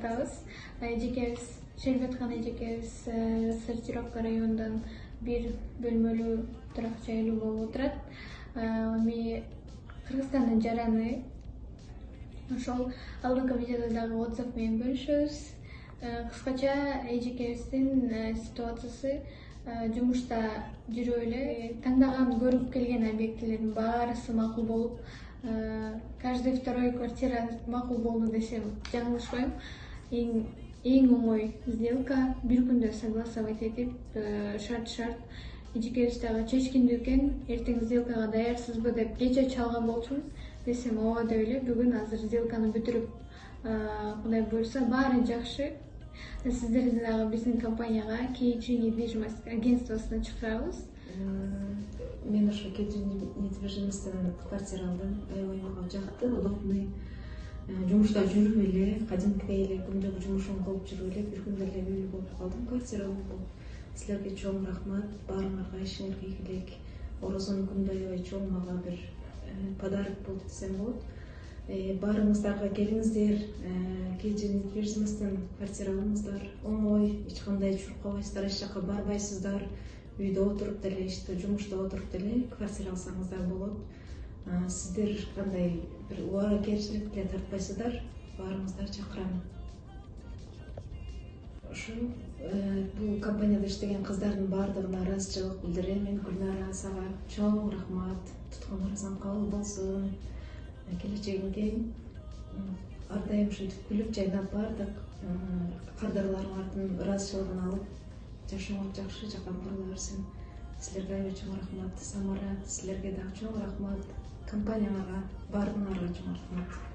айтабыз. Эжекебиз Шербеткан эжекебиз Сырчыровка районунан бир бөлмөлүү турак жайлуу болуп отурат. Эми Кыргызстандын жараны. Ошол алдыңкы видеодо дагы WhatsApp менен бөлүшөбүз. Кыскача эжекебиздин ситуациясы жумушта жүрүп эле тандаган көрүп келген объектилердин баарысы макул болуп, каждый второй квартира макул болду десем жаңылышпайм. Эң оңой сделка, бир күндө согласовать этип, шарт эжекебиз дагы чечкиндүү экен, эртең сделкага даярсызбы деп кече чалган болчумун десем, ооба деп эле бүгүн азыр сделканы бүтүрүп, Кудай буйрса баары жакшы. Сиздерди дагы биздин компанияга KG недвижимость агентствосуна чакырабыз. Мен ошо KG недвижимосттон квартира алдым. Аябай мага жакты, удобный. Жумушта жүрүп эле, кадимкидей эле күндөгү жумушумду кылып жүрүп эле бир күндө эле үйлүү болуп калдым, квартира болуп. Силерге чоң рахмат, баарыңарга ишиңерге ийгилик. Орозонун күндө аябай чоң мага бир подарок болду десем болот. Баарыңыздарга келиңиздер, KG недвижимосттон квартира алыңыздар. Оңой, эч кандай чуркабайсыздар, эч жака барбайсыздар. Үйдө отуруп деле, жумушта отуруп деле квартира алсаңыздар болот. Сиздер кандай бир убакерчилик деле тартпайсыздар, баарыңыздар чакырам. Ушул бул компанияда иштеген кыздардын баардыгына ыраазычылык билдирем. Мен Гүлнара, сага чоң рахмат. Туткунуңарыңыз кабыл болсун. Келечегиң кең. Ар дайым ушинтип күлүп жайнап баардык кардарларыңардын ыраазычылыгын алып жашооңор жакшы жаккан була берсин. Силерге аябай чоң рахмат. Самара, силерге дагы чоң рахмат. Компанияңарга, баарыңарга чоң рахмат.